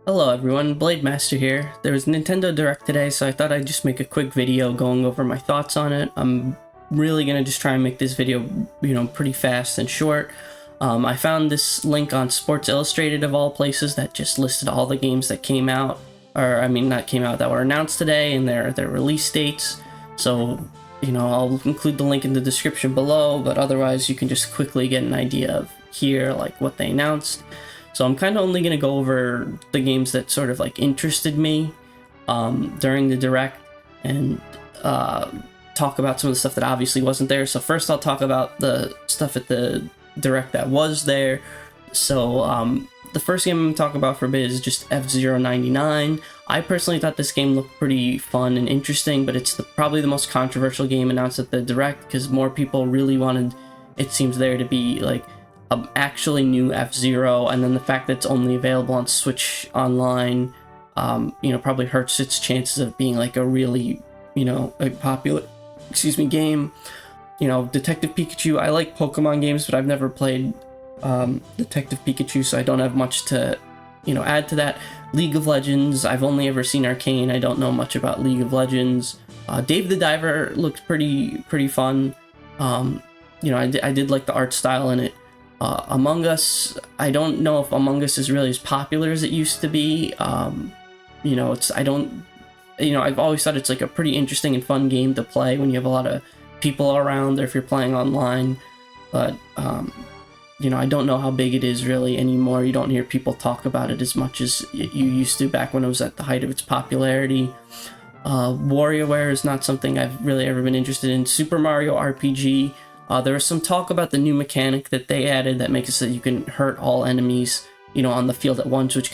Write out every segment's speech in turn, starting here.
Hello everyone, Blade Master here. There was Nintendo Direct today, so I thought I'd just make a quick video going over my thoughts on it. I'm really gonna just try and make this video, pretty fast and short. I found this link on Sports Illustrated of all places that just listed all the games that came out, or I mean not came out, that were announced today and their release dates. So, I'll include the link in the description below, but otherwise you can just quickly get an idea of here, like what they announced. So I'm kind of only going to go over the games that sort of like interested me during the Direct and talk about some of the stuff that obviously wasn't there. So first I'll talk about the stuff at the Direct that was there. So the first game I'm going to talk about for a bit is just F-Zero 99. I personally thought this game looked pretty fun and interesting, but it's probably the most controversial game announced at the Direct because more people really wanted, it seems, there to be like actually new F-Zero, and then the fact that it's only available on Switch Online, probably hurts its chances of being like a really, a popular, game. Detective Pikachu, I like Pokemon games, but I've never played Detective Pikachu, so I don't have much to, add to that. League of Legends, I've only ever seen Arcane, I don't know much about League of Legends. Dave the Diver looked pretty fun. I did like the art style in it. Among Us, I don't know if Among Us is really as popular as it used to be. I've always thought it's like a pretty interesting and fun game to play when you have a lot of people around, or if you're playing online. But, I don't know how big it is really anymore. You don't hear people talk about it as much as you used to back when it was at the height of its popularity. WarioWare is not something I've really ever been interested in. Super Mario RPG, there was some talk about the new mechanic that they added that makes it so that you can hurt all enemies, on the field at once, which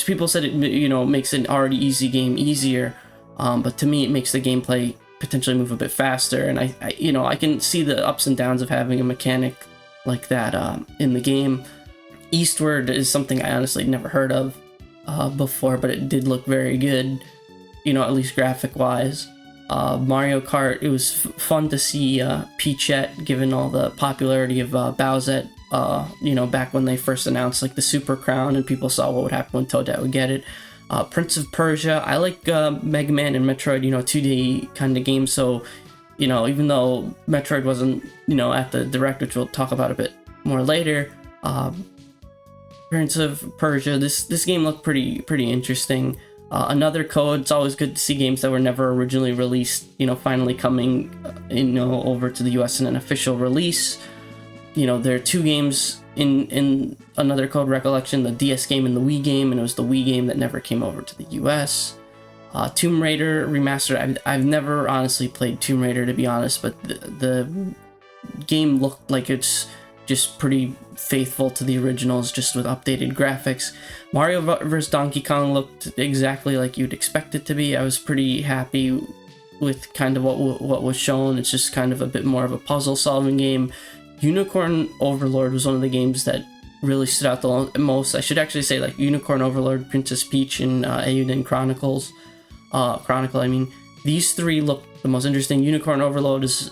people said it, makes an already easy game easier. But to me, it makes the gameplay potentially move a bit faster. And I can see the ups and downs of having a mechanic like that in the game. Eastward is something I honestly never heard of before, but it did look very good, at least graphic wise. Mario Kart, it was fun to see Peachette, given all the popularity of Bowsette, back when they first announced like the Super Crown and people saw what would happen when Toadette would get it. Prince of Persia, I like Mega Man and Metroid, 2D kind of games, so, even though Metroid wasn't, at the Direct, which we'll talk about a bit more later, Prince of Persia, this game looked pretty interesting. Another Code, it's always good to see games that were never originally released, finally coming, over to the US in an official release. There are two games in Another Code Recollection, the DS game and the Wii game, and it was the Wii game that never came over to the US. Tomb Raider Remastered, I've never honestly played Tomb Raider, to be honest, but the game looked like it's just pretty faithful to the originals, just with updated graphics. Mario vs. Donkey Kong looked exactly like you'd expect it to be. I was pretty happy with kind of what was shown. It's just kind of a bit more of a puzzle solving game. Unicorn Overlord was one of the games that really stood out the most. I should actually say like Unicorn Overlord, Princess Peach, and Eiyuden Chronicle. These three look the most interesting. Unicorn Overlord is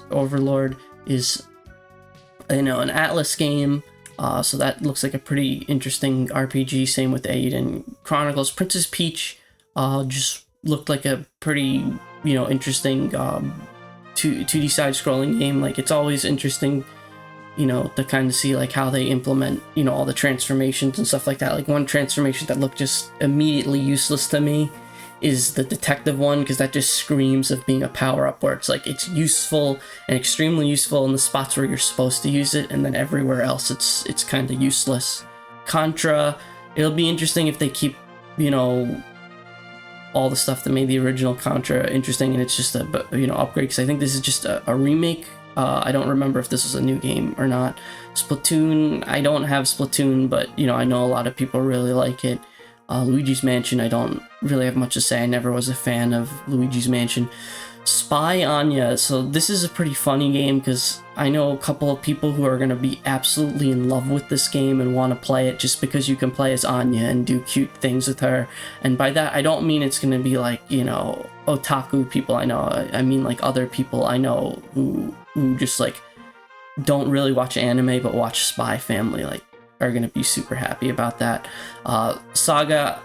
an Atlas game, so that looks like a pretty interesting RPG. Same with Eiyuden Chronicles. Princess Peach just looked like a pretty interesting 2D side-scrolling game. Like, it's always interesting to kind of see like how they implement all the transformations and stuff like that. Like, one transformation that looked just immediately useless to me is the detective one, because that just screams of being a power-up, where it's like it's useful and extremely useful in the spots where you're supposed to use it, and then everywhere else it's kind of useless. Contra, it'll be interesting if they keep all the stuff that made the original Contra interesting, and it's just a upgrade, because I think this is just a remake. I don't remember if this was a new game or not. Splatoon, I don't have Splatoon, but I know a lot of people really like it. Luigi's Mansion, I don't really have much to say. I never was a fan of Luigi's Mansion. Spy Anya, so this is a pretty funny game, because I know a couple of people who are going to be absolutely in love with this game and want to play it just because you can play as Anya and do cute things with her. And by that, I don't mean it's going to be like, otaku people I know. I mean like other people I know who just like don't really watch anime but watch Spy Family, like, are going to be super happy about that. Saga,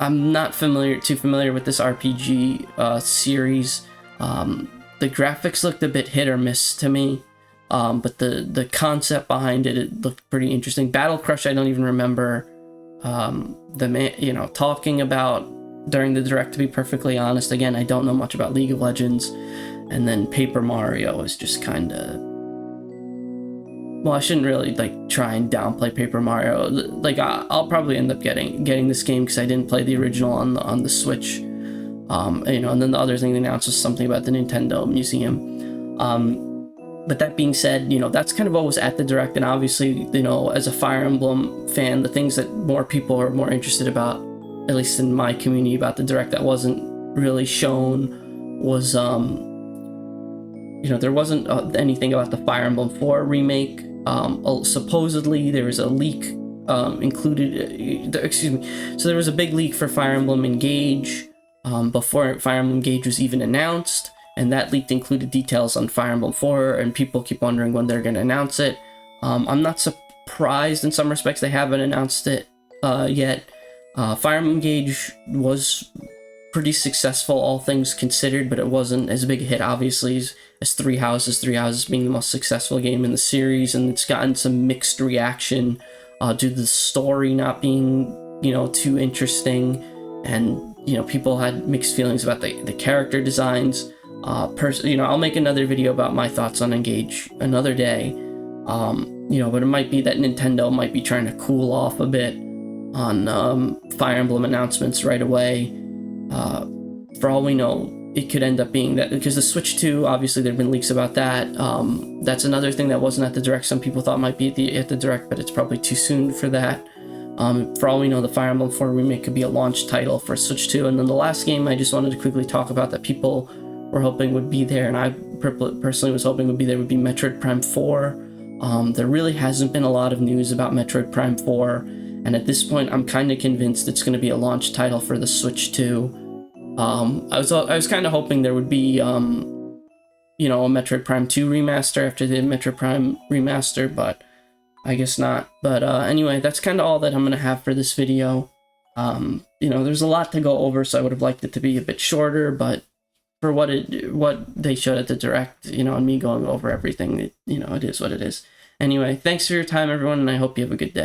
I'm not too familiar with this RPG series. The graphics looked a bit hit or miss to me, but the concept behind it looked pretty interesting. Battle Crush, I don't even remember the man, talking about during the direct. To be perfectly honest, again, I don't know much about League of Legends, and then Paper Mario is just kind of. Well, I shouldn't really try and downplay Paper Mario. I'll probably end up getting this game because I didn't play the original on the Switch. And then the other thing they announced was something about the Nintendo Museum. But that being said, that's kind of what was at the direct, and obviously, as a Fire Emblem fan, the things that more people are more interested about, at least in my community, about the direct that wasn't really shown was, there wasn't anything about the Fire Emblem 4 remake. Supposedly there was a leak included. So there was a big leak for Fire Emblem Engage before Fire Emblem Engage was even announced, and that leak included details on Fire Emblem 4, and people keep wondering when they're going to announce it. I'm not surprised in some respects they haven't announced it yet. Fire Emblem Engage was pretty successful, all things considered, but it wasn't as big a hit, obviously, as Three Houses. Three Houses being the most successful game in the series, and it's gotten some mixed reaction due to the story not being, too interesting, and people had mixed feelings about the character designs. I'll make another video about my thoughts on Engage another day. But it might be that Nintendo might be trying to cool off a bit on Fire Emblem announcements right away. For all we know, it could end up being that, because the Switch 2, obviously there have been leaks about that. That's another thing that wasn't at the direct. Some people thought might be at the direct, but it's probably too soon for that. For all we know, the Fire Emblem 4 remake could be a launch title for Switch 2. And then the last game I just wanted to quickly talk about that people were hoping would be there, and I personally was hoping would be there, would be Metroid Prime 4. There really hasn't been a lot of news about Metroid Prime 4, and at this point I'm kind of convinced it's going to be a launch title for the Switch 2. I was kind of hoping there would be a Metroid Prime 2 remaster after the Metroid Prime remaster, but I guess not. But anyway, that's kind of all that I'm going to have for this video. There's a lot to go over, so I would have liked it to be a bit shorter, but for what they showed at the direct, and me going over everything, it is what it is. Anyway, thanks for your time, everyone, and I hope you have a good day.